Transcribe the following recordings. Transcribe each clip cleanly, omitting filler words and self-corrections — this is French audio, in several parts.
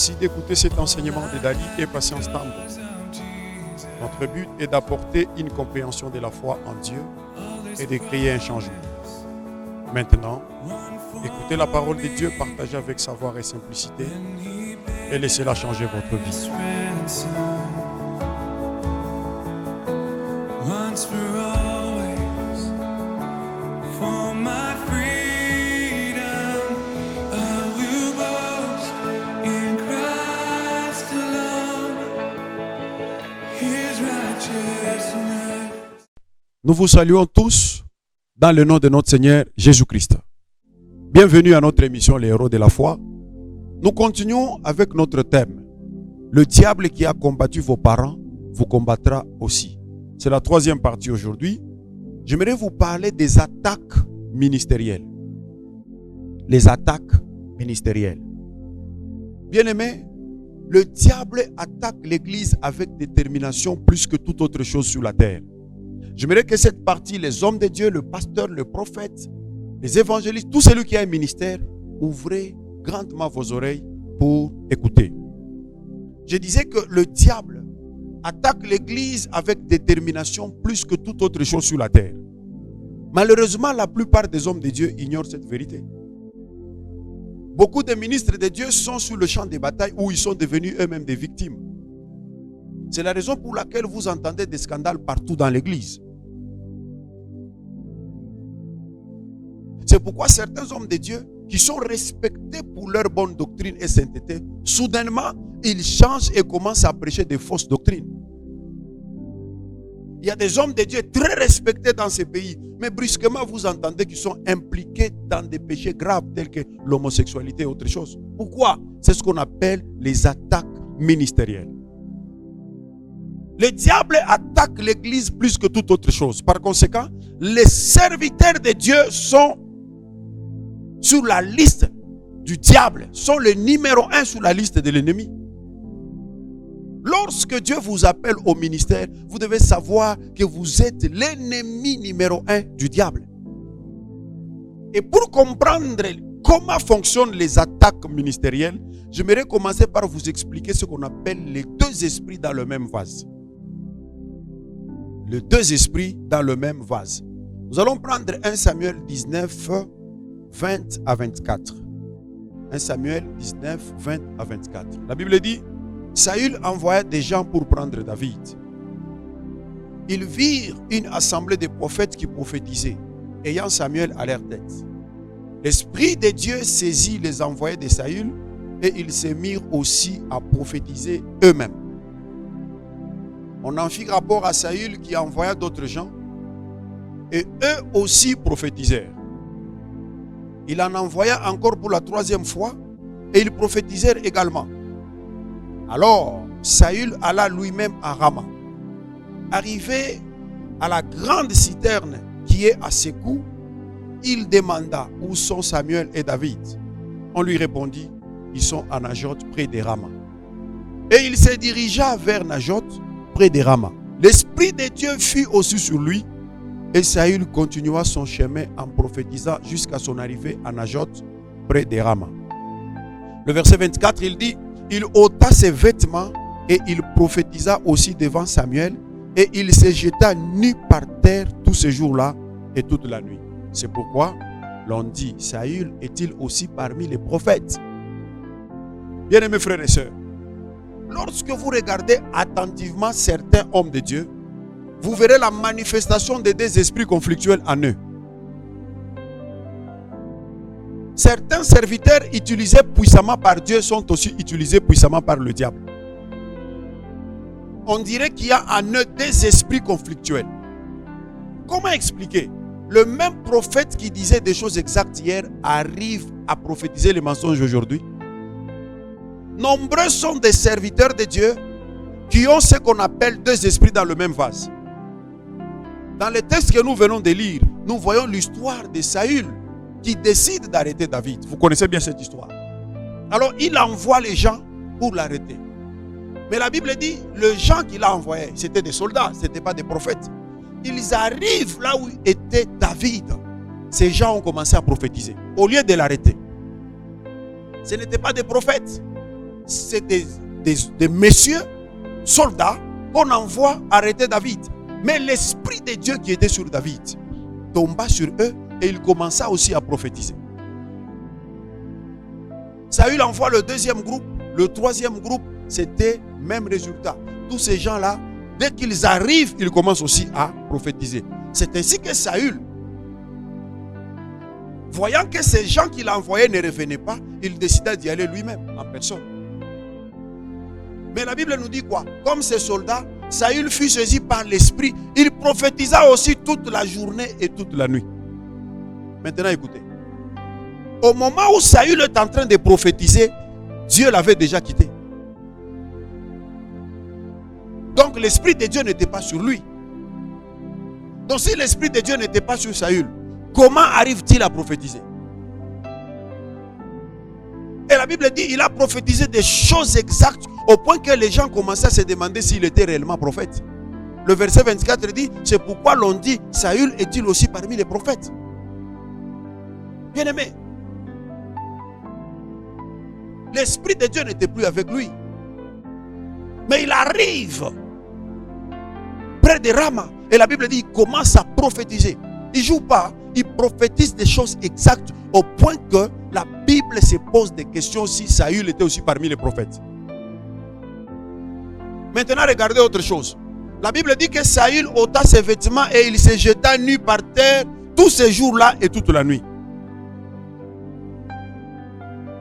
Merci d'écouter cet enseignement de Dali et Patience Tambo. Notre but est d'apporter une compréhension de la foi en Dieu et de créer un changement. Maintenant, écoutez la parole de Dieu partagée avec savoir et simplicité et laissez-la changer votre vie. Once for always, for my freedom, I will boast in Christ alone, His righteousness. Nous vous saluons tous dans le nom de notre Seigneur Jésus-Christ. Bienvenue à notre émission Les Héros de la foi. Nous continuons avec notre thème. Le diable qui a combattu vos parents vous combattra aussi. C'est la troisième partie aujourd'hui. J'aimerais vous parler des attaques ministérielles. Les attaques ministérielles. Bien-aimés, le diable attaque l'Église avec détermination plus que toute autre chose sur la terre. J'aimerais que cette partie, les hommes de Dieu, le pasteur, le prophète, les évangélistes, tout celui qui a un ministère, ouvrez grandement vos oreilles pour écouter. Je disais que le diable attaque l'Église avec détermination plus que toute autre chose sur la terre. Malheureusement, la plupart des hommes de Dieu ignorent cette vérité. Beaucoup de ministres de Dieu sont sur le champ de bataille où ils sont devenus eux-mêmes des victimes. C'est la raison pour laquelle vous entendez des scandales partout dans l'Église. C'est pourquoi certains hommes de Dieu qui sont respectés pour leur bonne doctrine et sainteté, soudainement, ils changent et commencent à prêcher des fausses doctrines. Il y a des hommes de Dieu très respectés dans ces pays, mais brusquement, vous entendez qu'ils sont impliqués dans des péchés graves tels que l'homosexualité et autre chose. Pourquoi? C'est ce qu'on appelle les attaques ministérielles. Le diable attaque l'Église plus que toute autre chose. Par conséquent, les serviteurs de Dieu sont sur la liste du diable, sont le numéro 1 sur la liste de l'ennemi. Lorsque Dieu vous appelle au ministère, vous devez savoir que vous êtes l'ennemi numéro 1 du diable. Et pour comprendre comment fonctionnent les attaques ministérielles, j'aimerais commencer par vous expliquer ce qu'on appelle les deux esprits dans le même vase. Les deux esprits dans le même vase. Nous allons prendre 1 Samuel 19, 20 à 24. 1 Samuel 19, 20 à 24. La Bible dit, Saül envoya des gens pour prendre David. Ils virent une assemblée de prophètes qui prophétisaient, ayant Samuel à leur tête. L'Esprit de Dieu saisit les envoyés de Saül et ils se mirent aussi à prophétiser eux-mêmes. On en fit rapport à Saül qui envoya d'autres gens et eux aussi prophétisèrent. Il en envoya encore pour la troisième fois et ils prophétisèrent également. Alors Saül alla lui-même à Rama. Arrivé à la grande citerne qui est à Sékou, il demanda où sont Samuel et David. On lui répondit, ils sont à Najot près de Rama. Et il se dirigea vers Najot près de Rama. L'Esprit de Dieu fut aussi sur lui et Saül continua son chemin en prophétisant jusqu'à son arrivée à Najot près de Rama. Le verset 24, il dit, il ôta ses vêtements et il prophétisa aussi devant Samuel et il se jeta nu par terre tous ces jours-là et toute la nuit. C'est pourquoi l'on dit, Saül est-il aussi parmi les prophètes? Bien-aimés frères et sœurs, lorsque vous regardez attentivement certains hommes de Dieu, vous verrez la manifestation de deux esprits conflictuels en eux. Certains serviteurs utilisés puissamment par Dieu sont aussi utilisés puissamment par le diable. On dirait qu'il y a en eux deux esprits conflictuels. Comment expliquer? Le même prophète qui disait des choses exactes hier arrive à prophétiser les mensonges aujourd'hui. Nombreux sont des serviteurs de Dieu qui ont ce qu'on appelle deux esprits dans le même vase. Dans le texte que nous venons de lire, nous voyons l'histoire de Saül qui décide d'arrêter David. Vous connaissez bien cette histoire. Alors il envoie les gens pour l'arrêter. Mais la Bible dit, les gens qu'il a envoyés, c'était des soldats, ce n'étaient pas des prophètes. Ils arrivent là où était David. Ces gens ont commencé à prophétiser au lieu de l'arrêter. Ce n'étaient pas des prophètes. c'est des messieurs, soldats, qu'on envoie arrêter David. Mais l'Esprit de Dieu qui était sur David tomba sur eux et il commença aussi à prophétiser. Saül envoie le deuxième groupe, le troisième groupe, c'était même résultat. Tous ces gens-là, dès qu'ils arrivent, ils commencent aussi à prophétiser. C'est ainsi que Saül, voyant que ces gens qu'il a envoyés ne revenaient pas, il décida d'y aller lui-même, en personne. Mais la Bible nous dit quoi? Comme ces soldats, Saül fut saisi par l'esprit. Il prophétisa aussi toute la journée et toute la nuit. Maintenant écoutez. Au moment où Saül est en train de prophétiser, Dieu l'avait déjà quitté. Donc l'esprit de Dieu n'était pas sur lui. Donc si l'esprit de Dieu n'était pas sur Saül, comment arrive-t-il à prophétiser? Et la Bible dit, il a prophétisé des choses exactes au point que les gens commençaient à se demander s'il était réellement prophète. Le verset 24 dit, c'est pourquoi l'on dit, Saül est-il aussi parmi les prophètes? Bien-aimé, l'esprit de Dieu n'était plus avec lui. Mais il arrive près de Rama. Et la Bible dit, il commence à prophétiser. Il ne joue pas, il prophétise des choses exactes au point que la Bible se pose des questions si Saül était aussi parmi les prophètes. Maintenant, regardez autre chose. La Bible dit que Saül ôta ses vêtements et il se jeta nu par terre tous ces jours-là et toute la nuit.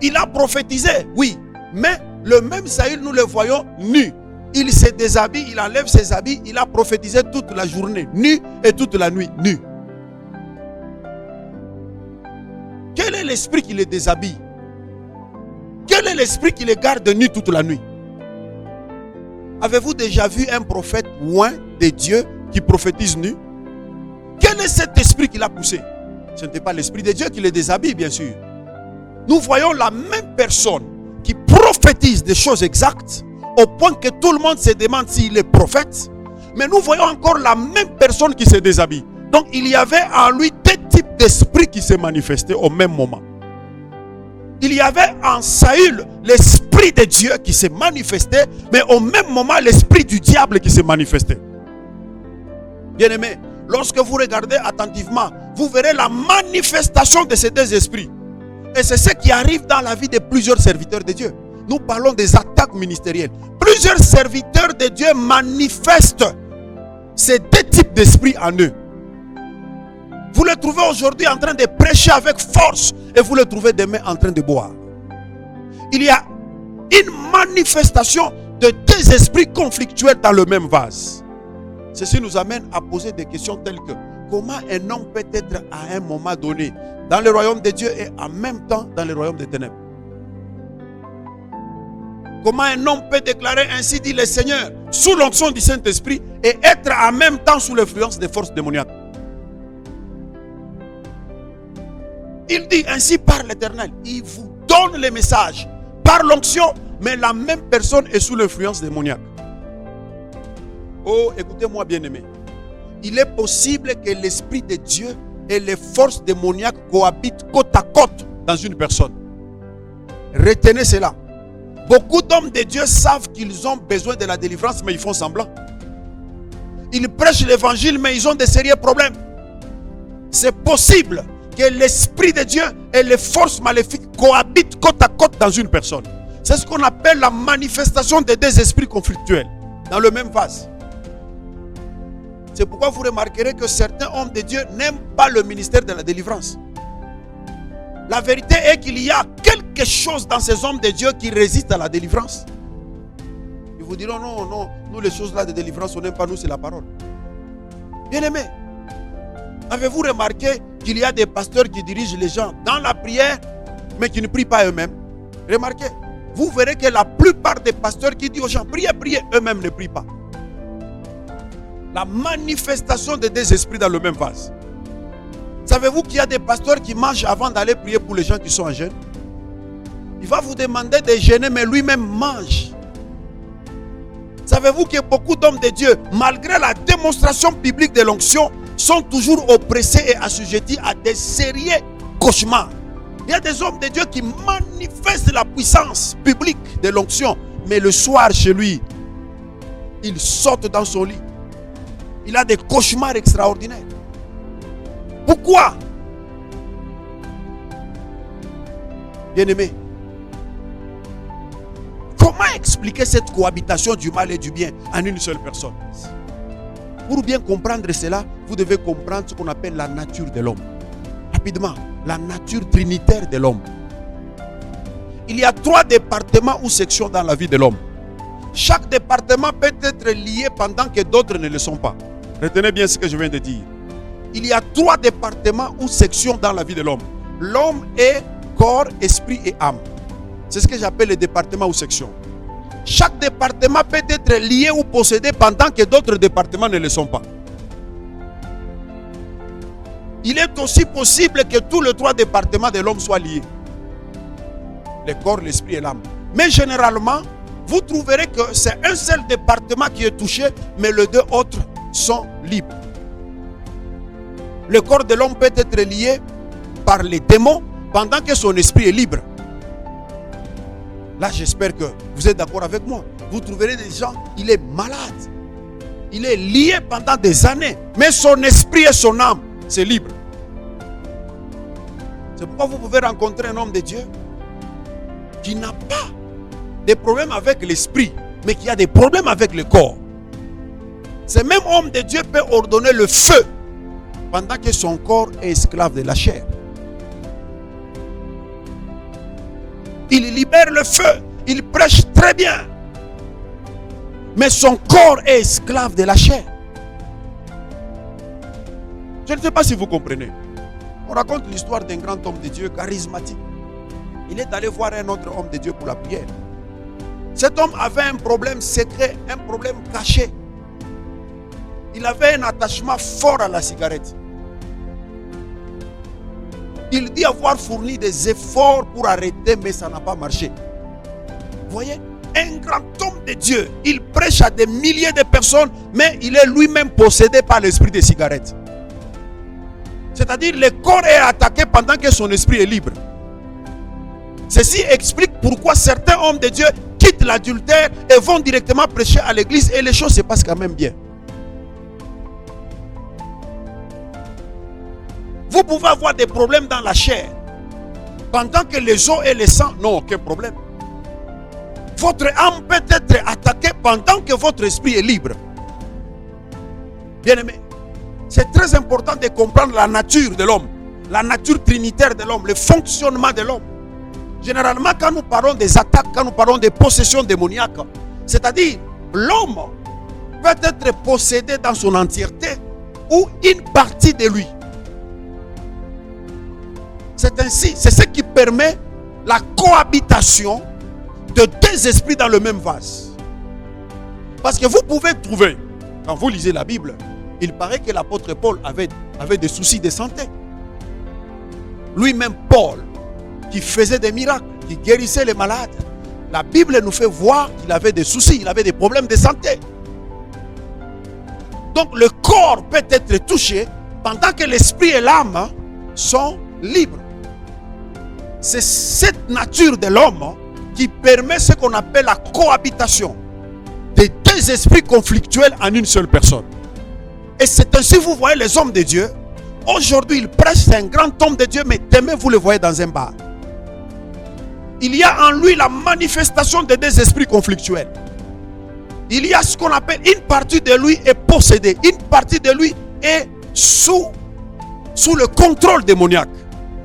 Il a prophétisé, oui, mais le même Saül, nous le voyons nu. Il se déshabille, il enlève ses habits, il a prophétisé toute la journée, nu, et toute la nuit, nu. Quel est l'esprit qui les déshabille? Quel est l'esprit qui les garde nus toute la nuit? Avez-vous déjà vu un prophète loin de Dieu qui prophétise nu? Quel est cet esprit qui l'a poussé? Ce n'était pas l'esprit de Dieu qui les déshabille, bien sûr. Nous voyons la même personne qui prophétise des choses exactes au point que tout le monde se demande s'il est prophète. Mais nous voyons encore la même personne qui se déshabille. Donc il y avait en lui deux types d'esprits qui se manifestaient au même moment. Il y avait en Saül l'esprit de Dieu qui se manifestait, mais au même moment l'esprit du diable qui se manifestait. Bien-aimés, lorsque vous regardez attentivement, vous verrez la manifestation de ces deux esprits. Et c'est ce qui arrive dans la vie de plusieurs serviteurs de Dieu. Nous parlons des attaques ministérielles. Plusieurs serviteurs de Dieu manifestent ces deux types d'esprits en eux. Vous le trouvez aujourd'hui en train de prêcher avec force et vous le trouvez demain en train de boire. Il y a une manifestation de deux esprits conflictuels dans le même vase. Ceci nous amène à poser des questions telles que comment un homme peut être à un moment donné dans le royaume de Dieu et en même temps dans le royaume des ténèbres? Comment un homme peut déclarer ainsi dit le Seigneur sous l'onction du Saint-Esprit et être en même temps sous l'influence des forces démoniaques? Il dit ainsi par l'Éternel, il vous donne les messages par l'onction, mais la même personne est sous l'influence démoniaque. Oh, écoutez-moi bien aimé. Il est possible que l'Esprit de Dieu et les forces démoniaques cohabitent côte à côte dans une personne. Retenez cela. Beaucoup d'hommes de Dieu savent qu'ils ont besoin de la délivrance, mais ils font semblant. Ils prêchent l'évangile, mais ils ont de sérieux problèmes. C'est possible que l'Esprit de Dieu et les forces maléfiques cohabitent côte à côte dans une personne. C'est ce qu'on appelle la manifestation des deux esprits conflictuels dans le même vase. C'est pourquoi vous remarquerez que certains hommes de Dieu n'aiment pas le ministère de la délivrance. La vérité est qu'il y a quelque chose dans ces hommes de Dieu qui résistent à la délivrance. Ils vous diront non, non, nous les choses là de délivrance, on n'aime pas, nous c'est la parole. Bien aimé, avez-vous remarqué qu'il y a des pasteurs qui dirigent les gens dans la prière, mais qui ne prient pas eux-mêmes? Remarquez, vous verrez que la plupart des pasteurs qui disent aux gens priez, priez, eux-mêmes ne prient pas. La manifestation des deux esprits dans le même vase. Savez-vous qu'il y a des pasteurs qui mangent avant d'aller prier pour les gens qui sont en jeûne? Il va vous demander de jeûner, mais lui-même mange. Savez-vous que beaucoup d'hommes de Dieu, malgré la démonstration biblique de l'onction, sont toujours oppressés et assujettis à des sérieux cauchemars? Il y a des hommes de Dieu qui manifestent la puissance biblique de l'onction. Mais le soir chez lui, il saute dans son lit. Il a des cauchemars extraordinaires. Pourquoi? Bien-aimé, comment expliquer cette cohabitation du mal et du bien en une seule personne? Pour bien comprendre cela, vous devez comprendre ce qu'on appelle la nature de l'homme. Rapidement, la nature trinitaire de l'homme. Il y a 3 départements ou sections dans la vie de l'homme. Chaque département peut être lié pendant que d'autres ne le sont pas. Retenez bien ce que je viens de dire. Il y a 3 départements ou sections dans la vie de l'homme. L'homme est corps, esprit et âme. C'est ce que j'appelle les départements ou sections. Chaque département peut être lié ou possédé pendant que d'autres départements ne le sont pas. Il est aussi possible que tous les 3 départements de l'homme soient liés. Le corps, l'esprit et l'âme. Mais généralement, vous trouverez que c'est un seul département qui est touché, mais les 2 autres sont libres. Le corps de l'homme peut être lié par les démons pendant que son esprit est libre. Là, j'espère que vous êtes d'accord avec moi. Vous trouverez des gens, il est malade. Il est lié pendant des années. Mais son esprit et son âme, c'est libre. C'est pourquoi vous pouvez rencontrer un homme de Dieu qui n'a pas de problème avec l'esprit, mais qui a des problèmes avec le corps. Ce même homme de Dieu peut ordonner le feu pendant que son corps est esclave de la chair. Il libère le feu, il prêche très bien, mais son corps est esclave de la chair. Je ne sais pas si vous comprenez. On raconte l'histoire d'un grand homme de Dieu charismatique. Il est allé voir un autre homme de Dieu pour la prière. Cet homme avait un problème secret, un problème caché. Il avait un attachement fort à la cigarette. Il dit avoir fourni des efforts pour arrêter, mais ça n'a pas marché. Vous voyez, un grand homme de Dieu, il prêche à des milliers de personnes, mais il est lui-même possédé par l'esprit des cigarettes. C'est-à-dire, le corps est attaqué pendant que son esprit est libre. Ceci explique pourquoi certains hommes de Dieu quittent l'adultère et vont directement prêcher à l'église et les choses se passent quand même bien. Vous pouvez avoir des problèmes dans la chair pendant que les os et les sangs n'ont aucun problème. Votre âme peut être attaquée pendant que votre esprit est libre. Bien-aimé, c'est très important de comprendre la nature de l'homme, la nature trinitaire de l'homme, le fonctionnement de l'homme. Généralement, quand nous parlons des attaques, quand nous parlons des possessions démoniaques, c'est-à-dire l'homme peut être possédé dans son entièreté ou une partie de lui. C'est ainsi, c'est ce qui permet la cohabitation de 2 esprits dans le même vase. Parce que vous pouvez trouver, quand vous lisez la Bible, il paraît que l'apôtre Paul avait des soucis de santé. Lui-même, Paul, qui faisait des miracles, qui guérissait les malades. La Bible nous fait voir qu'il avait des soucis, il avait des problèmes de santé. Donc le corps peut être touché pendant que l'esprit et l'âme sont libres. C'est cette nature de l'homme qui permet ce qu'on appelle la cohabitation des 2 esprits conflictuels en une seule personne. Et c'est ainsi vous voyez les hommes de Dieu. Aujourd'hui, il prêche, c'est un grand homme de Dieu, mais demain vous le voyez dans un bar. Il y a en lui la manifestation des 2 esprits conflictuels. Il y a ce qu'on appelle une partie de lui est possédée, une partie de lui est sous le contrôle démoniaque,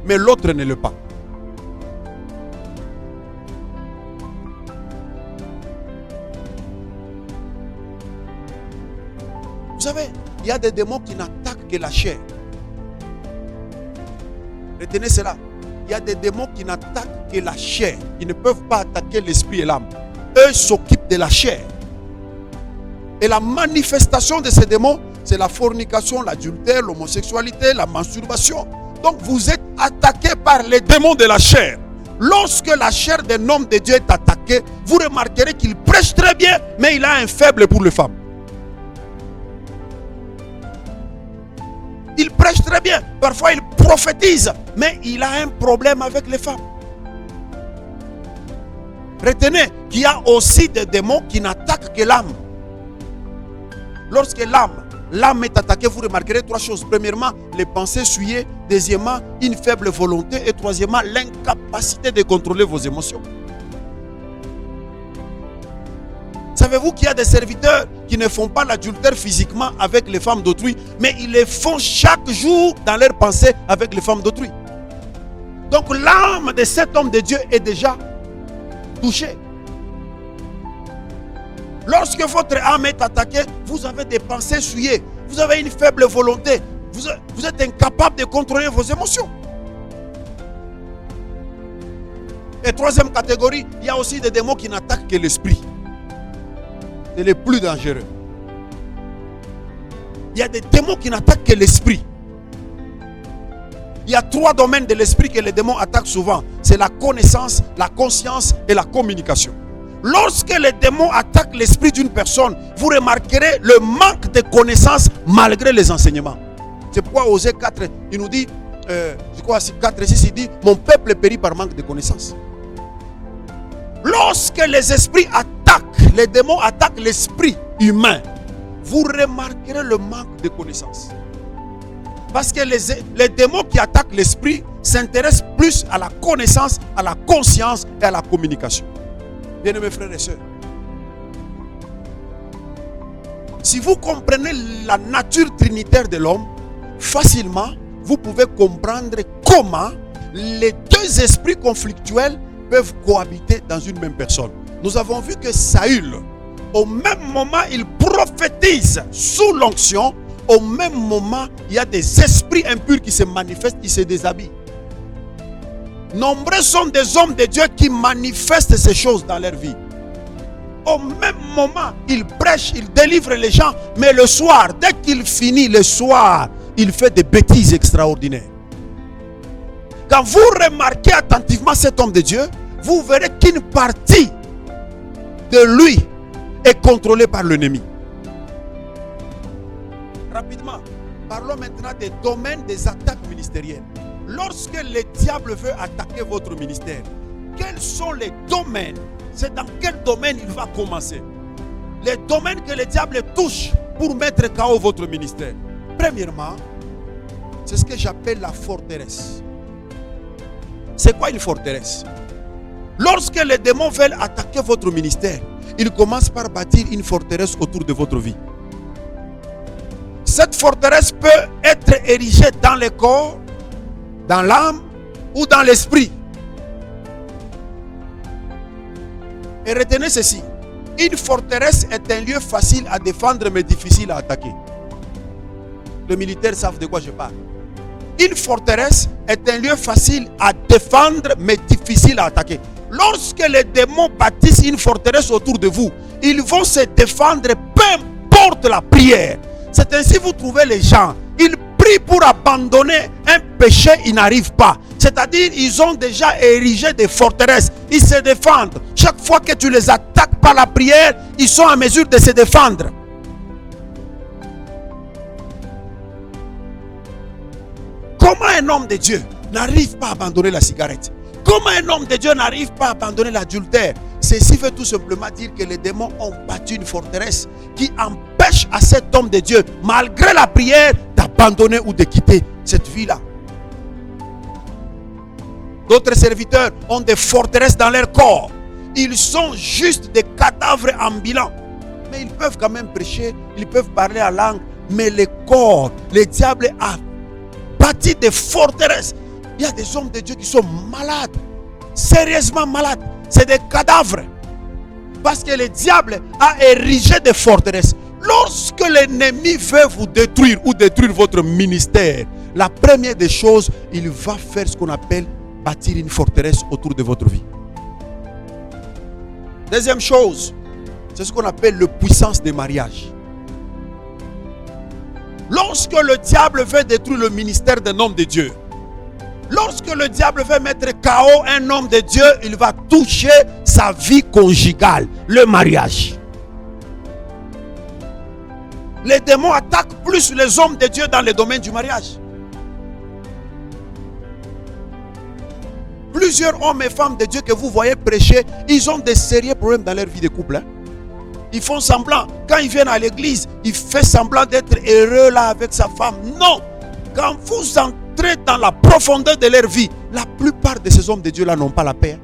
mais l'autre ne l'est pas. Vous savez, il y a des démons qui n'attaquent que la chair. Retenez cela. Il y a des démons qui n'attaquent que la chair. Ils ne peuvent pas attaquer l'esprit et l'âme. Eux s'occupent de la chair. Et la manifestation de ces démons, c'est la fornication, l'adultère, l'homosexualité, la masturbation. Donc vous êtes attaqué par les démons de la chair. Lorsque la chair d'un homme de Dieu est attaquée, vous remarquerez qu'il prêche très bien, mais il a un faible pour les femmes. Il prêche très bien. Parfois, il prophétise. Mais il a un problème avec les femmes. Retenez qu'il y a aussi des démons qui n'attaquent que l'âme. Lorsque l'âme est attaquée, vous remarquerez 3 choses. Premièrement, les pensées souillées. Deuxièmement, une faible volonté. Et troisièmement, l'incapacité de contrôler vos émotions. Savez-vous qu'il y a des serviteurs qui ne font pas l'adultère physiquement avec les femmes d'autrui, mais ils le font chaque jour dans leurs pensées avec les femmes d'autrui. Donc l'âme de cet homme de Dieu est déjà touchée. Lorsque votre âme est attaquée, vous avez des pensées souillées, vous avez une faible volonté, vous êtes incapable de contrôler vos émotions. Et troisième catégorie, il y a aussi des démons qui n'attaquent que l'esprit. C'est les plus dangereux. Il y a des démons qui n'attaquent que l'esprit. Il y a 3 domaines de l'esprit que les démons attaquent souvent. C'est la connaissance, la conscience et la communication. Lorsque les démons attaquent l'esprit d'une personne, vous remarquerez le manque de connaissance malgré les enseignements. C'est pourquoi Osée 4, il nous dit, je crois 4 6, il dit, mon peuple périt par manque de connaissance. Lorsque les esprits attaquent, les démons attaquent l'esprit humain, vous remarquerez le manque de connaissance. Parce que les démons qui attaquent l'esprit s'intéressent plus à la connaissance, à la conscience et à la communication. Bien-aimés frères et sœurs, si vous comprenez la nature trinitaire de l'homme, facilement, vous pouvez comprendre comment les 2 esprits conflictuels peuvent cohabiter dans une même personne. Nous avons vu que Saül, au même moment, il prophétise sous l'onction. Au même moment, il y a des esprits impurs qui se manifestent, qui se déshabillent. Nombreux sont des hommes de Dieu qui manifestent ces choses dans leur vie. Au même moment, il prêche, il délivre les gens, mais le soir, dès qu'il finit le soir, il fait des bêtises extraordinaires. Quand vous remarquez attentivement cet homme de Dieu, vous verrez qu'une partie de lui est contrôlée par l'ennemi. Rapidement, parlons maintenant des domaines des attaques ministérielles. Lorsque le diable veut attaquer votre ministère, quels sont les domaines? C'est dans quel domaine il va commencer? Les domaines que le diable touche pour mettre KO votre ministère. Premièrement, c'est ce que j'appelle la forteresse. C'est quoi une forteresse? Lorsque les démons veulent attaquer votre ministère, ils commencent par bâtir une forteresse autour de votre vie. Cette forteresse peut être érigée dans le corps, dans l'âme ou dans l'esprit. Et retenez ceci, une forteresse est un lieu facile à défendre mais difficile à attaquer. Les militaires savent de quoi je parle. Une forteresse est un lieu facile à défendre mais difficile à attaquer. Lorsque les démons bâtissent une forteresse autour de vous, ils vont se défendre peu importe la prière. C'est ainsi que vous trouvez les gens, ils prient pour abandonner un péché, ils n'arrivent pas. C'est-à-dire ils ont déjà érigé des forteresses, ils se défendent. Chaque fois que tu les attaques par la prière, ils sont en mesure de se défendre. Comment un homme de Dieu n'arrive pas à abandonner la cigarette? Comment un homme de Dieu n'arrive pas à abandonner l'adultère? Ceci veut tout simplement dire que les démons ont bâti une forteresse qui empêche à cet homme de Dieu, malgré la prière, d'abandonner ou de quitter cette vie-là. D'autres serviteurs ont des forteresses dans leur corps. Ils sont juste des cadavres ambulants. Mais ils peuvent quand même prêcher, ils peuvent parler en langue. Mais le corps, le diable a bâti des forteresses. Il y a des hommes de Dieu qui sont malades, sérieusement malades. C'est des cadavres. Parce que le diable a érigé des forteresses. Lorsque l'ennemi veut vous détruire ou détruire votre ministère, la première des choses, il va faire ce qu'on appelle bâtir une forteresse autour de votre vie. Deuxième chose, c'est ce qu'on appelle la puissance des mariages. Lorsque le diable veut détruire le ministère d'un homme de Dieu, lorsque le diable veut mettre KO un homme de Dieu, il va toucher sa vie conjugale, le mariage. les démons attaquent plus les hommes de Dieu dans le domaine du mariage. Plusieurs hommes et femmes de Dieu que vous voyez prêcher, ils ont des sérieux problèmes dans leur vie de couple. Ils font semblant. Quand ils viennent à l'église, ils font semblant d'être heureux là avec sa femme. Non. Quand vous entrez dans la profondeur de leur vie, la plupart de ces hommes de Dieu là n'ont pas la paix.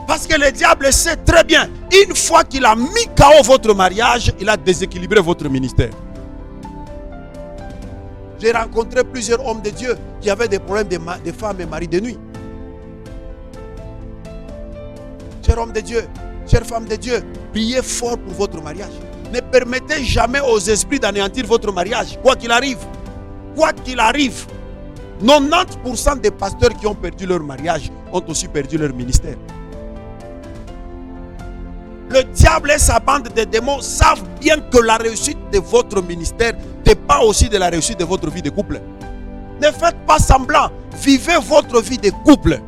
Parce que le diable sait très bien, une fois qu'il a mis KO votre mariage, il a déséquilibré votre ministère. J'ai rencontré plusieurs hommes de Dieu qui avaient des problèmes de femmes et maris de nuit. Chers hommes de Dieu, chères femmes de Dieu, priez fort pour votre mariage. Ne permettez jamais aux esprits d'anéantir votre mariage, quoi qu'il arrive. Quoi qu'il arrive. 90% des pasteurs qui ont perdu leur mariage ont aussi perdu leur ministère. Le diable et sa bande de démons savent bien que la réussite de votre ministère dépend aussi de la réussite de votre vie de couple. Ne faites pas semblant. Vivez votre vie de couple.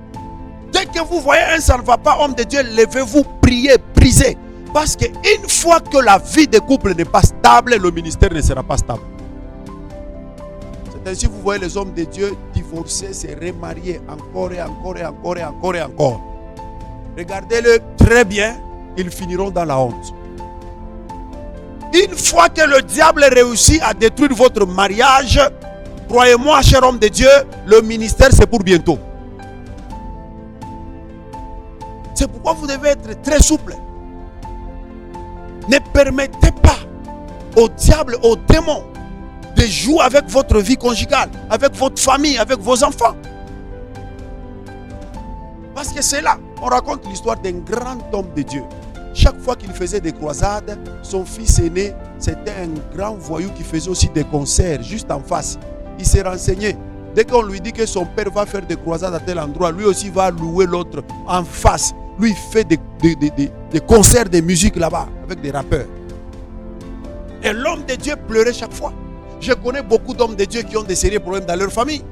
Dès que vous voyez un ça ne va pas, homme de Dieu, levez-vous, priez, brisez. Parce qu'une fois que la vie de couple n'est pas stable, le ministère ne sera pas stable. C'est ainsi que vous voyez les hommes de Dieu divorcer, se remarier encore et encore et encore et encore et encore. Regardez-le très bien. Ils finiront dans la honte. Une fois que le diable réussit à détruire votre mariage, croyez-moi, cher homme de Dieu, le ministère c'est pour bientôt. C'est pourquoi vous devez être très souple. Ne permettez pas au diable, au démon, de jouer avec votre vie conjugale, avec votre famille, avec vos enfants. Parce que c'est là, on raconte l'histoire d'un grand homme de Dieu. Chaque fois qu'il faisait des croisades, son fils aîné, c'était un grand voyou qui faisait aussi des concerts juste en face. Il s'est renseigné. Dès qu'on lui dit que son père va faire des croisades à tel endroit, lui aussi va louer l'autre en face. Lui, il fait des concerts de musique là-bas avec des rappeurs. Et l'homme de Dieu pleurait chaque fois. Je connais beaucoup d'hommes de Dieu qui ont des sérieux problèmes dans leur famille.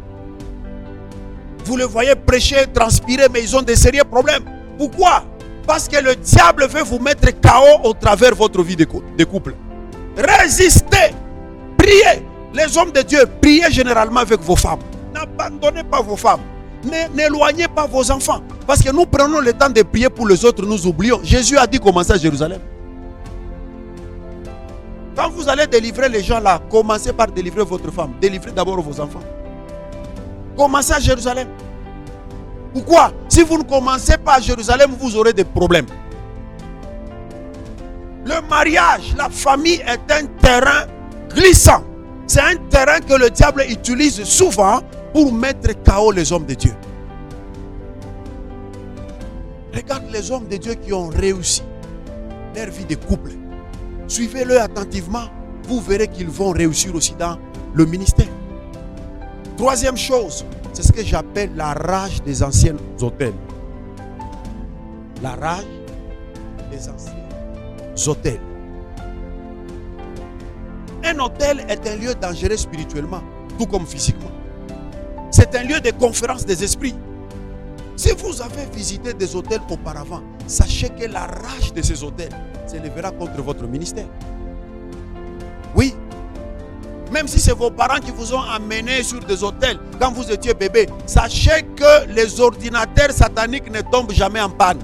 Vous les voyez prêcher, transpirer, mais ils ont des sérieux problèmes. Pourquoi? Parce que le diable veut vous mettre KO au travers de votre vie de couple. Résistez. Priez. Les hommes de Dieu, priez généralement avec vos femmes. N'abandonnez pas vos femmes. N'éloignez pas vos enfants. Parce que nous prenons le temps de prier pour les autres, nous oublions. Jésus a dit commencez à Jérusalem. Quand vous allez délivrer les gens là, commencez par délivrer votre femme. Délivrez d'abord vos enfants. Commencez à Jérusalem. Pourquoi? Si vous ne commencez pas à Jérusalem, vous aurez des problèmes. Le mariage, la famille est un terrain glissant. C'est un terrain que le diable utilise souvent pour mettre KO les hommes de Dieu. Regarde les hommes de Dieu qui ont réussi leur vie de couple. Suivez-le attentivement. Vous verrez qu'ils vont réussir aussi dans le ministère. Troisième chose, c'est ce que j'appelle la rage des anciens hôtels. La rage des anciens hôtels. Un hôtel est un lieu dangereux spirituellement, tout comme physiquement. C'est un lieu de conférence des esprits. Si vous avez visité des hôtels auparavant, sachez que la rage de ces hôtels s'élèvera contre votre ministère. Oui. Même si c'est vos parents qui vous ont amené sur des hôtels quand vous étiez bébé, sachez que les ordinateurs sataniques ne tombent jamais en panne.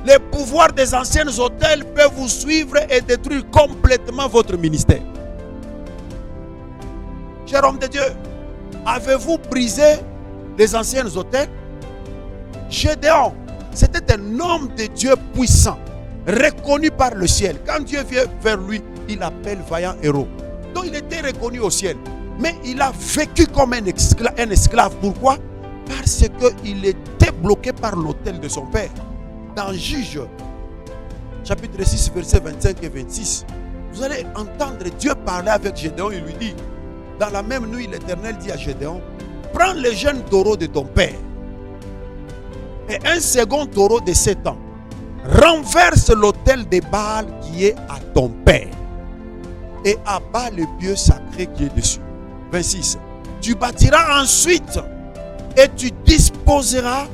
Les pouvoirs des anciens hôtels peuvent vous suivre et détruire complètement votre ministère. Cher homme de Dieu, avez-vous brisé les anciens hôtels? Gédéon, c'était un homme de Dieu puissant, reconnu par le ciel. Quand Dieu vient vers lui, il l'appelle vaillant héros. Donc il était reconnu au ciel. Mais il a vécu comme un esclave. Pourquoi? Parce qu'il était bloqué par l'autel de son père. Dans Juge, chapitre 6, versets 25 et 26, vous allez entendre Dieu parler avec Gédéon. Il lui dit, dans la même nuit, l'Éternel dit à Gédéon, prends le jeune taureau de ton père et un second taureau de 7 ans. Renverse l'autel de Baal qui est à ton père et abat le pieu sacré qui est dessus. 26. Tu bâtiras ensuite et tu disposeras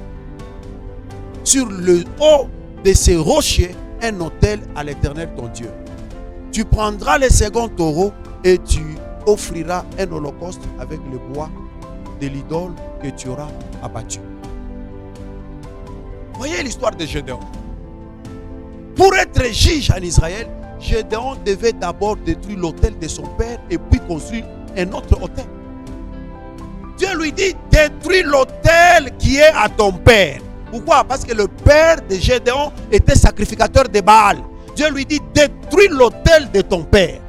sur le haut de ces rochers un autel à l'Éternel ton Dieu. tu prendras le second taureau et tu offriras un holocauste avec le bois de l'idole que tu auras abattu. Voyez l'histoire de Gédéon. Pour être juge en Israël, Gédéon devait d'abord détruire l'autel de son père et puis construire un autre autel. Dieu lui dit, détruis l'autel qui est à ton père. Pourquoi? Parce que le père de Gédéon était sacrificateur de Baal. Dieu lui dit, détruis l'autel de ton père.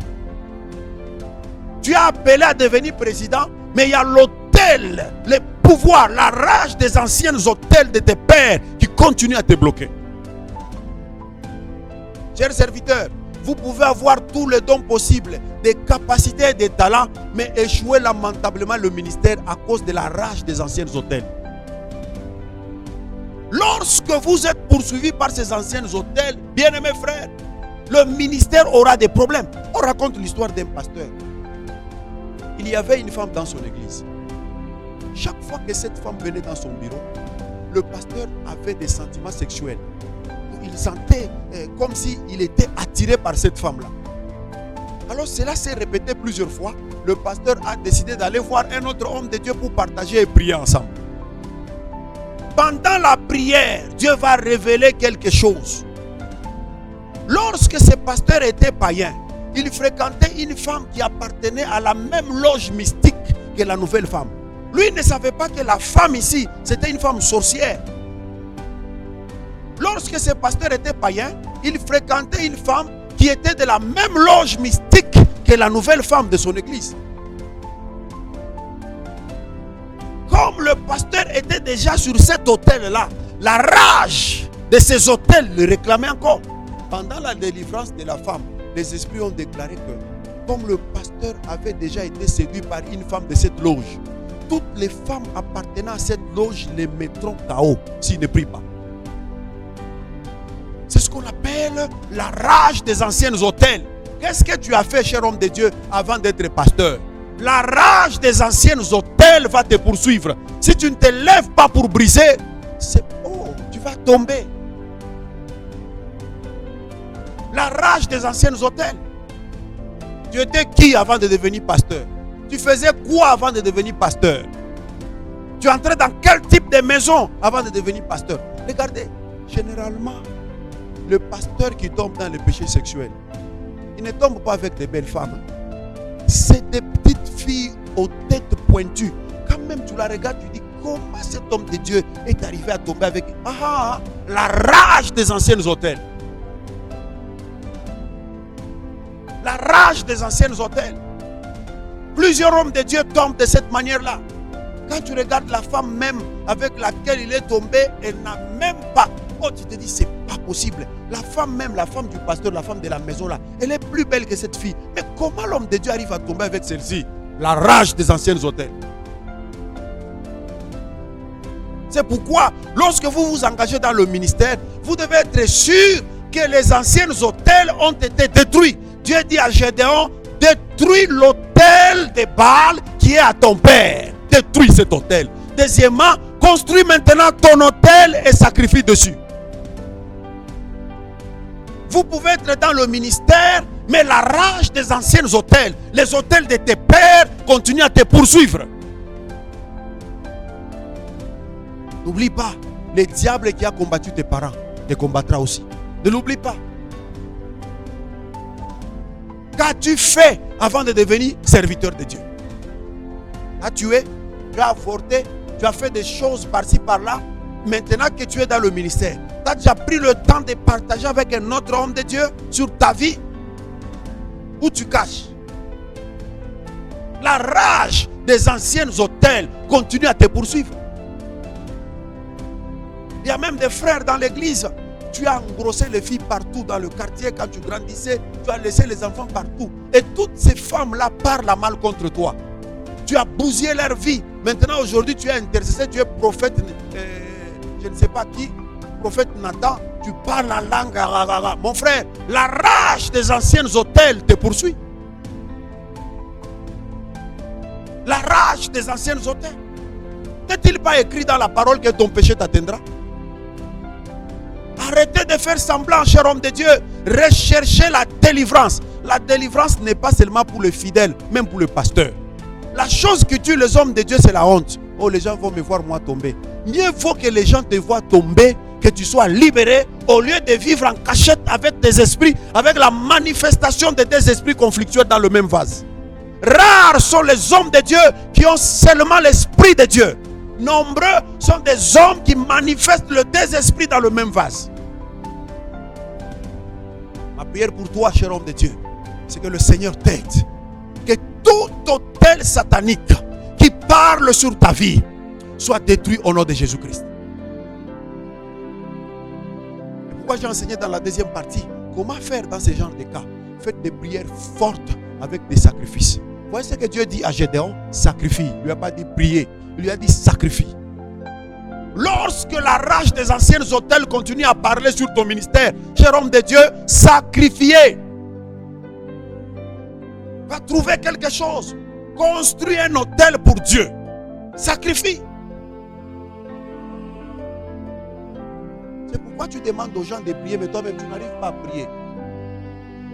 Tu es appelé à devenir président, mais il y a l'autel, le pouvoir, la rage des anciens autels de tes pères qui continuent à te bloquer. Chers serviteurs, vous pouvez avoir tous les dons possibles, des capacités et des talents, mais échouer lamentablement le ministère à cause de la rage des anciens autels. Lorsque vous êtes poursuivi par ces anciens autels, bien-aimés frères, le ministère aura des problèmes. On raconte l'histoire d'un pasteur. Il y avait une femme dans son église. Chaque fois que cette femme venait dans son bureau, le pasteur avait des sentiments sexuels. Il sentait comme s'il était attiré par cette femme-là. Alors cela s'est répété plusieurs fois. Le pasteur a décidé d'aller voir un autre homme de Dieu pour partager et prier ensemble. Pendant la prière, Dieu va révéler quelque chose. Lorsque ce pasteur était païen, il fréquentait une femme qui appartenait à la même loge mystique que la nouvelle femme. Lui ne savait pas que la femme ici, c'était une femme sorcière. Lorsque ce pasteur était païen, il fréquentait une femme qui était de la même loge mystique que la nouvelle femme de son église. Comme le pasteur était déjà sur cet autel-là, la rage de ces autels le réclamait encore. Pendant la délivrance de la femme, les esprits ont déclaré que, comme le pasteur avait déjà été séduit par une femme de cette loge, toutes les femmes appartenant à cette loge les mettront KO s'ils ne prient pas. C'est ce qu'on appelle la rage des anciens autels. Qu'est-ce que tu as fait, cher homme de Dieu, avant d'être pasteur? La rage des anciens autels va te poursuivre. Si tu ne te lèves pas pour briser, tu vas tomber. La rage des anciens autels. Tu étais qui avant de devenir pasteur? Tu faisais quoi avant de devenir pasteur? Tu entrais dans quel type de maison avant de devenir pasteur? Regardez, généralement, le pasteur qui tombe dans le péché sexuel, il ne tombe pas avec des belles femmes. C'est des petites filles aux têtes pointues. Quand même tu la regardes, tu dis, comment cet homme de Dieu est arrivé à tomber avec la rage des anciens autels. La rage des anciens autels. Plusieurs hommes de Dieu tombent de cette manière-là. Quand tu regardes la femme même avec laquelle il est tombé, elle n'a même pas. Oh, tu te dis, c'est pas possible. La femme même, la femme du pasteur, la femme de la maison là, elle est plus belle que cette fille. Mais comment l'homme de Dieu arrive à tomber avec celle-ci? La rage des anciens autels. C'est pourquoi, lorsque vous vous engagez dans le ministère, vous devez être sûr que les anciens autels ont été détruits. Dieu dit à Gédéon, détruis l'autel de Baal qui est à ton père. Détruis cet autel. Deuxièmement, construis maintenant ton autel et sacrifie dessus. Vous pouvez être dans le ministère, mais la rage des anciens autels, les autels de tes pères, continuent à te poursuivre. N'oublie pas, le diable qui a combattu tes parents te combattra aussi. Ne l'oublie pas. Qu'as-tu fait avant de devenir serviteur de Dieu? Tu as tué, tu as avorté, tu as fait des choses par-ci par-là. Maintenant que tu es dans le ministère, tu as déjà pris le temps de partager avec un autre homme de Dieu sur ta vie? Où tu caches? La rage des anciens autels continue à te poursuivre. Il y a même des frères dans l'église. Tu as engrossé les filles partout dans le quartier. Quand tu grandissais, tu as laissé les enfants partout. Et toutes ces femmes-là parlent mal contre toi. Tu as bousillé leur vie. Maintenant, aujourd'hui, tu es intercesseur, tu es prophète, je ne sais pas qui, prophète Nathan. Tu parles la langue. Mon frère, la rage des anciens autels te poursuit. La rage des anciens autels. N'est-il pas écrit dans la parole que ton péché t'atteindra? Arrêtez de faire semblant, cher homme de Dieu. Recherchez la délivrance. la délivrance n'est pas seulement pour les fidèles, même pour le pasteur. La chose qui tue les hommes de Dieu, c'est la honte. Oh, les gens vont me voir moi tomber. Mieux vaut que les gens te voient tomber, que tu sois libéré, au lieu de vivre en cachette avec des esprits, avec la manifestation de des esprits conflictuels dans le même vase. Rares sont les hommes de Dieu qui ont seulement l'esprit de Dieu. Nombreux sont des hommes qui manifestent le désesprit dans le même vase. Ma prière pour toi, cher homme de Dieu, c'est que le Seigneur t'aide. Que tout autel satanique qui parle sur ta vie soit détruit au nom de Jésus-Christ. Et pourquoi j'ai enseigné dans la deuxième partie comment faire dans ce genre de cas? Faites des prières fortes avec des sacrifices. Vous voyez ce que Dieu dit à Gédéon? Sacrifie. Il ne lui a pas dit prier. Il lui a dit sacrifie. Lorsque la rage des anciens autels continue à parler sur ton ministère, cher homme de Dieu, sacrifiez. Va trouver quelque chose. Construis un autel pour Dieu. Sacrifie. C'est pourquoi tu demandes aux gens de prier, mais toi-même tu n'arrives pas à prier.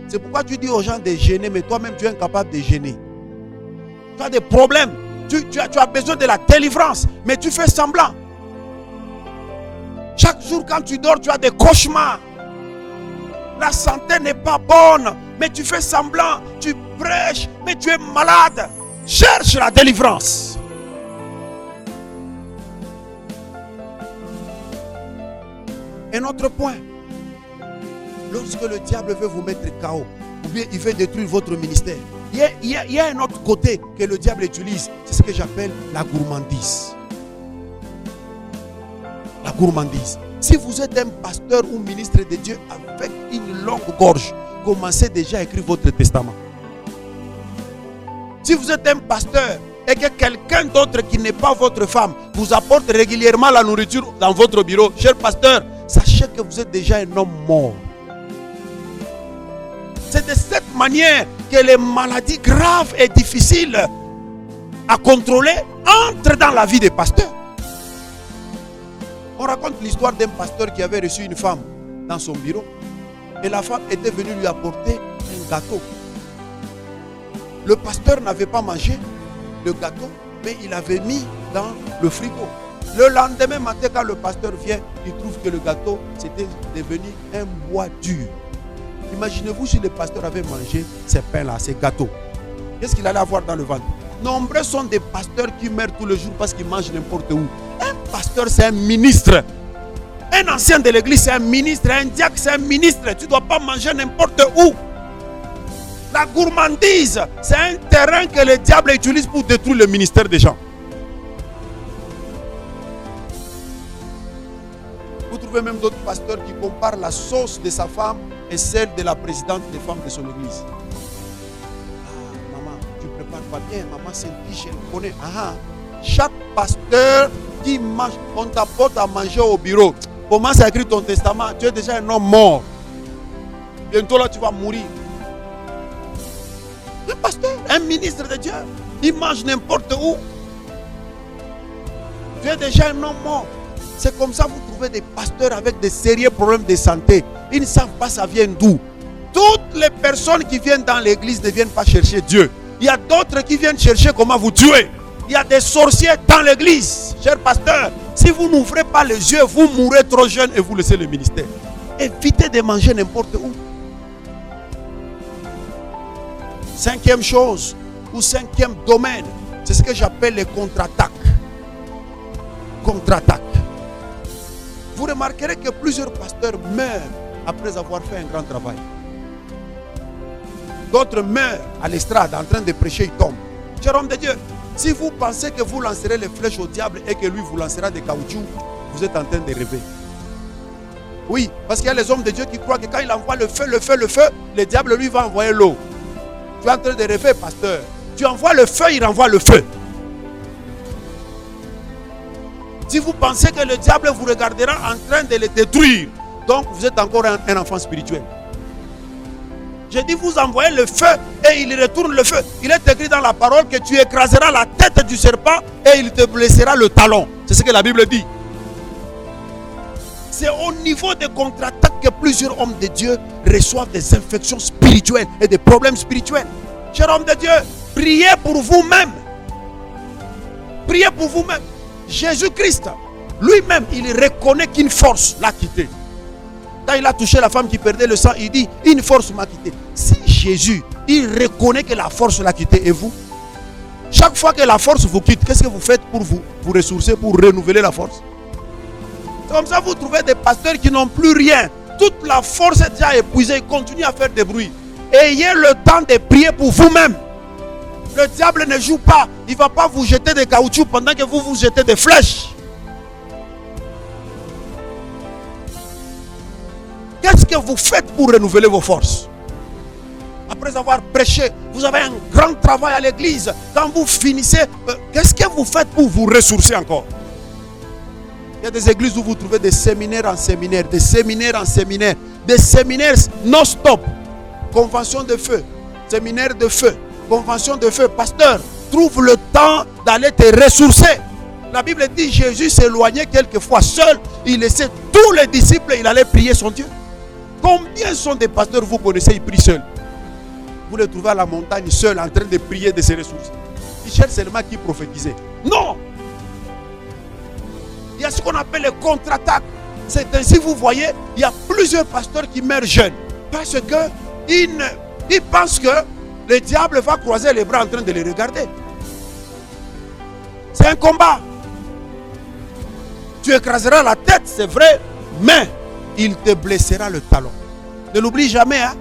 C'est pourquoi tu dis aux gens de gêner, mais toi-même tu es incapable de gêner. Tu as des problèmes. Tu as besoin de la délivrance, mais tu fais semblant. Chaque jour quand tu dors, tu as des cauchemars. La santé n'est pas bonne, mais tu fais semblant. Tu prêches, mais tu es malade. Cherche la délivrance. Un autre point. Lorsque le diable veut vous mettre KO, ou bien il veut détruire votre ministère, il y a un autre côté que le diable utilise. C'est ce que j'appelle la gourmandise. La gourmandise. Si vous êtes un pasteur ou ministre de Dieu avec une longue gorge, commencez déjà à écrire votre testament. Si vous êtes un pasteur et que quelqu'un d'autre qui n'est pas votre femme vous apporte régulièrement la nourriture dans votre bureau, cher pasteur, sachez que vous êtes déjà un homme mort. C'est de cette manière que les maladies graves et difficiles à contrôler entrent dans la vie des pasteurs. On raconte l'histoire d'un pasteur qui avait reçu une femme dans son bureau et la femme était venue lui apporter un gâteau. Le pasteur n'avait pas mangé le gâteau, mais il avait mis dans le frigo. Le lendemain matin, quand le pasteur vient, il trouve que le gâteau c'était devenu un bois dur. Imaginez-vous si le pasteur avait mangé ces pains-là, ces gâteaux. Qu'est-ce qu'il allait avoir dans le ventre? Nombreux sont des pasteurs qui meurent tous les jours parce qu'ils mangent n'importe où. Un pasteur, c'est un ministre. Un ancien de l'église, c'est un ministre. Un diacre, c'est un ministre. Tu ne dois pas manger n'importe où. La gourmandise, c'est un terrain que le diable utilise pour détruire le ministère des gens. Vous trouvez même d'autres pasteurs qui comparent la sauce de sa femme et celle de la présidente des femmes de son église. Ah, maman, tu ne prépares pas bien. Maman, c'est une biche, elle connaît. Ah, chaque pasteur qui mange, on t'apporte à manger au bureau. Commence à écrire ton testament. Tu es déjà un homme mort. Bientôt là, tu vas mourir. Un pasteur, un ministre de Dieu, il mange n'importe où. Tu es déjà un homme mort. C'est comme ça que vous trouvez des pasteurs avec des sérieux problèmes de santé. Ils ne savent pas ça vient d'où. Toutes les personnes qui viennent dans l'église ne viennent pas chercher Dieu. Il y a d'autres qui viennent chercher comment vous tuer. Il y a des sorciers dans l'église. Cher pasteur, si vous n'ouvrez pas les yeux, vous mourrez trop jeune et vous laissez le ministère. Évitez de manger n'importe où. Cinquième chose, ou cinquième domaine, c'est ce que j'appelle les contre-attaques. Contre-attaques. Vous remarquerez que plusieurs pasteurs meurent après avoir fait un grand travail. D'autres meurent à l'estrade en train de prêcher, ils tombent. Cher homme de Dieu, si vous pensez que vous lancerez les flèches au diable et que lui vous lancera des caoutchoucs, vous êtes en train de rêver. Oui, parce qu'il y a les hommes de Dieu qui croient que quand il envoie le feu, le diable lui va envoyer l'eau. Tu es en train de rêver, pasteur. Tu envoies le feu, il renvoie le feu. Si vous pensez que le diable vous regardera en train de le détruire, donc vous êtes encore un enfant spirituel. J'ai dit, vous envoyez le feu et il retourne le feu. Il est écrit dans la parole que tu écraseras la tête du serpent et il te blessera le talon. C'est ce que la Bible dit. C'est au niveau des contre-attaques que plusieurs hommes de Dieu reçoivent des infections spirituelles et des problèmes spirituels. Chers hommes de Dieu, priez pour vous-même. Priez pour vous-même. Jésus-Christ, lui-même, il reconnaît qu'une force l'a quitté. Quand il a touché la femme qui perdait le sang, il dit, une force m'a quitté. Si Jésus, il reconnaît que la force l'a quitté, et vous, chaque fois que la force vous quitte, qu'est-ce que vous faites pour vous ressourcer, pour renouveler la force? C'est comme ça vous trouvez des pasteurs qui n'ont plus rien. Toute la force est déjà épuisée, ils continuent à faire des bruits. Ayez le temps de prier pour vous-même. Le diable ne joue pas. Il ne va pas vous jeter des caoutchoucs pendant que vous vous jetez des flèches. Qu'est-ce que vous faites pour renouveler vos forces? Après avoir prêché, vous avez un grand travail à l'église. Quand vous finissez, qu'est-ce que vous faites pour vous ressourcer encore? Il y a des églises où vous trouvez des séminaires en séminaire, des séminaires en séminaire, des séminaires non-stop. Convention de feu, séminaire de feu, convention de feu. Pasteur, trouve le temps d'aller te ressourcer. La Bible dit Jésus s'éloignait quelquefois seul. Il laissait tous les disciples et il allait prier son Dieu. Combien sont des pasteurs vous connaissez, ils prient seuls? Vous les trouvez à la montagne seuls en train de prier, de se ressourcer. Ils cherchent seulement qui prophétiser. Non! Il y a ce qu'on appelle les contre-attaques. C'est ainsi, vous voyez, il y a plusieurs pasteurs qui meurent jeunes. Parce qu'ils pensent que le diable va croiser les bras en train de les regarder. C'est un combat. Tu écraseras la tête, c'est vrai, mais il te blessera le talon. Ne l'oublie jamais. Hein?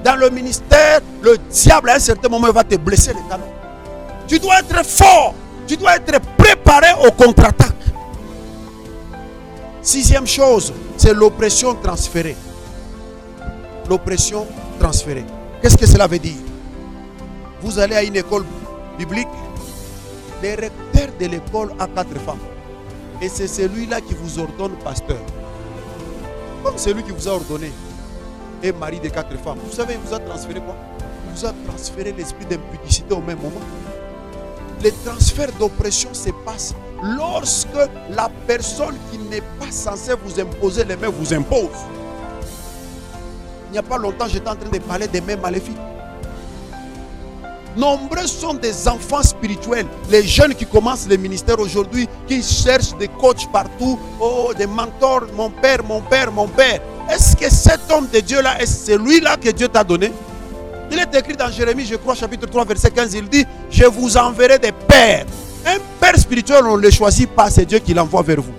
Dans le ministère, le diable à un certain moment va te blesser le talon. Tu dois être fort. Tu dois être préparé aux contre-attaques. Sixième chose, c'est l'oppression transférée. L'oppression transférée. Qu'est-ce que cela veut dire? Vous allez à une école biblique, le recteur de l'école a 4 femmes. Et c'est celui-là qui vous ordonne pasteur. Comme celui qui vous a ordonné est mari de 4 femmes. Vous savez, il vous a transféré quoi? Il vous a transféré l'esprit d'impudicité au même moment. Les transferts d'oppression se passent lorsque la personne qui n'est pas censée vous imposer les mains vous impose. Il n'y a pas longtemps, j'étais en train de parler des mains maléfiques. Nombreux sont des enfants spirituels, les jeunes qui commencent le ministère aujourd'hui, qui cherchent des coachs partout, oh, des mentors, mon père, mon père, mon père. Est-ce que cet homme de Dieu-là, est celui-là que Dieu t'a donné? Il est écrit dans Jérémie, je crois, chapitre 3, verset 15, il dit, je vous enverrai des pères. Un père spirituel, on ne le choisit pas, c'est Dieu qui l'envoie vers vous.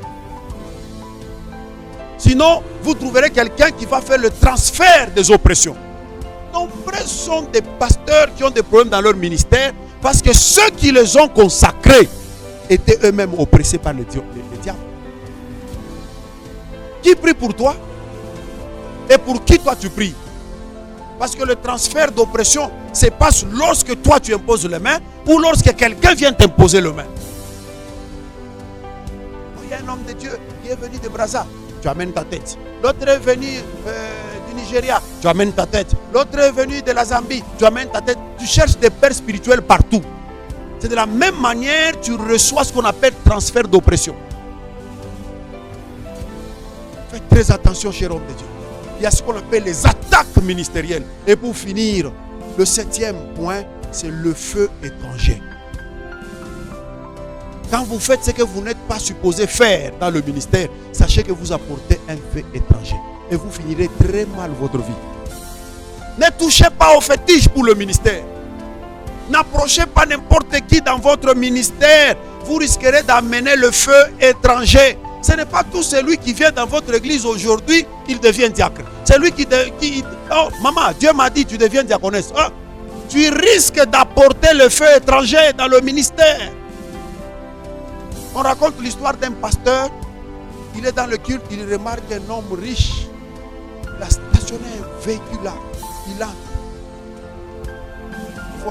Sinon, vous trouverez quelqu'un qui va faire le transfert des oppressions. Nombreux sont des pasteurs qui ont des problèmes dans leur ministère parce que ceux qui les ont consacrés étaient eux-mêmes oppressés par le diable. Qui prie pour toi? Et pour qui toi tu pries? Parce que le transfert d'oppression se passe lorsque toi tu imposes les mains ou lorsque quelqu'un vient t'imposer les mains. Il y a un homme de Dieu qui est venu de Brazza, tu amènes ta tête. L'autre est venu du Nigeria, tu amènes ta tête. L'autre est venu de la Zambie, tu amènes ta tête. Tu cherches des pères spirituels partout. C'est de la même manière tu reçois ce qu'on appelle transfert d'oppression. Faites très attention, cher homme de Dieu. Il y a ce qu'on appelle les attaques ministérielles. Et pour finir, le 7e point, c'est le feu étranger. Quand vous faites ce que vous n'êtes pas supposé faire dans le ministère, sachez que vous apportez un feu étranger. Et vous finirez très mal votre vie. Ne touchez pas aux fétiches pour le ministère. N'approchez pas n'importe qui dans votre ministère. Vous risquerez d'amener le feu étranger. Ce n'est pas tout celui qui vient dans votre église aujourd'hui qu'il devient diacre. Celui qui oh maman, Dieu m'a dit tu deviens diaconesse. Oh, tu risques d'apporter le feu étranger dans le ministère. On raconte l'histoire d'un pasteur. Il est dans le culte, il remarque un homme riche. Il a stationné un véhicule là. Il a.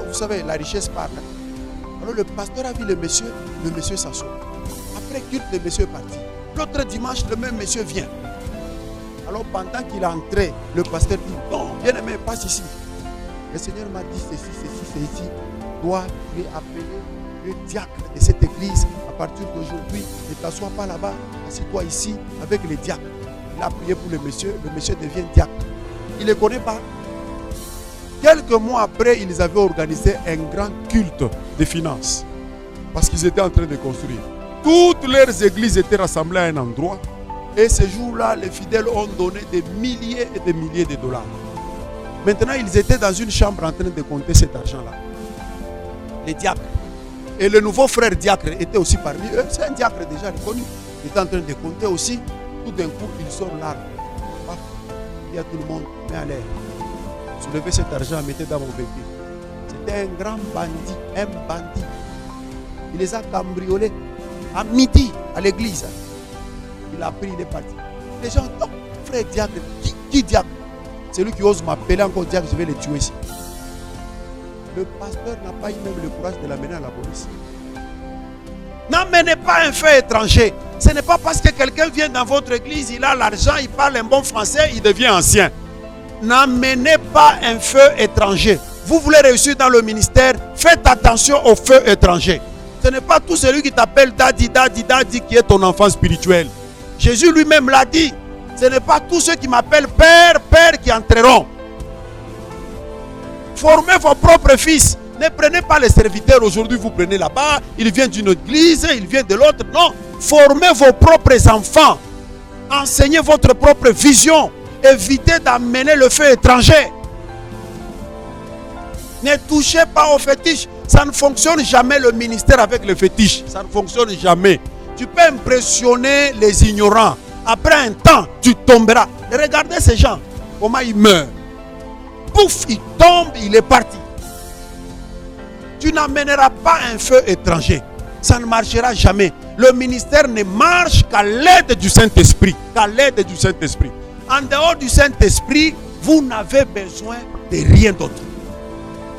Vous savez, la richesse parle. Alors le pasteur a vu le monsieur s'assoit. Après culte, le monsieur est parti. L'autre dimanche, le même monsieur vient. Alors pendant qu'il est entré, le pasteur dit, non, bien-aimé, passe ici. Le Seigneur m'a dit ceci, c'est ici. Toi, tu es appelé le diacre de cette église. À partir d'aujourd'hui, ne t'assois pas là-bas, assieds-toi ici avec les diacres. Il a prié pour le monsieur devient diacre. Il ne les connaît pas. Quelques mois après, ils avaient organisé un grand culte de finances. Parce qu'ils étaient en train de construire. Toutes leurs églises étaient rassemblées à un endroit. Et ce jour-là, les fidèles ont donné des milliers et des milliers de dollars. Maintenant, ils étaient dans une chambre en train de compter cet argent-là. Les diacres. Et le nouveau frère diacre était aussi parmi eux. C'est un diacre déjà reconnu. Il était en train de compter aussi. Tout d'un coup, il sort l'arme. Il y a tout le monde, mais à l'air. Soulevez cet argent, mettez dans mon véhicule. C'était un grand bandit, un bandit. Il les a cambriolés à midi à l'église. Il a pris, il est parti. Les gens, non, frère diacre, qui diacre? C'est lui qui ose m'appeler encore diacre, je vais le tuer ici. Le pasteur n'a pas eu même le courage de l'amener à la police. N'amenez pas un feu étranger. Ce n'est pas parce que quelqu'un vient dans votre église, il a l'argent, il parle un bon français, il devient ancien. N'amenez pas un feu étranger. Vous voulez réussir dans le ministère, faites attention au feu étranger. Ce n'est pas tout celui qui t'appelle Daddy qui est ton enfant spirituel. Jésus lui-même l'a dit. Ce n'est pas tous ceux qui m'appellent Père qui entreront. Formez vos propres fils. Ne prenez pas les serviteurs. Aujourd'hui, vous prenez là-bas. Il vient d'une église, il vient de l'autre. Non. Formez vos propres enfants. Enseignez votre propre vision. Évitez d'amener le feu étranger. Ne touchez pas aux fétiches. Ça ne fonctionne jamais le ministère avec le fétiche. Ça ne fonctionne jamais. Tu peux impressionner les ignorants. Après un temps, tu tomberas. Regardez ces gens. Comment ils meurent. Pouf, il tombe, il est parti. Tu n'amèneras pas un feu étranger. Ça ne marchera jamais. Le ministère ne marche qu'à l'aide du Saint-Esprit. Qu'à l'aide du Saint-Esprit. En dehors du Saint-Esprit, vous n'avez besoin de rien d'autre.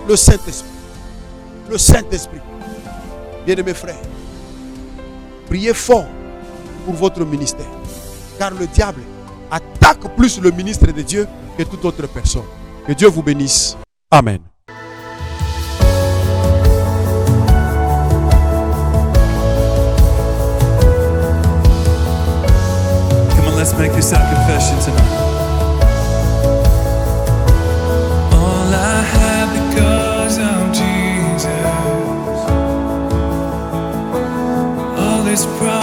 Le Saint-Esprit. Le Saint-Esprit. Bien-aimés frères, priez fort pour votre ministère. Car le diable attaque plus le ministre de Dieu que toute autre personne. Que Dieu vous bénisse. Amen. Come on, let's make this our confession tonight. All I have because of Jesus. All this pride.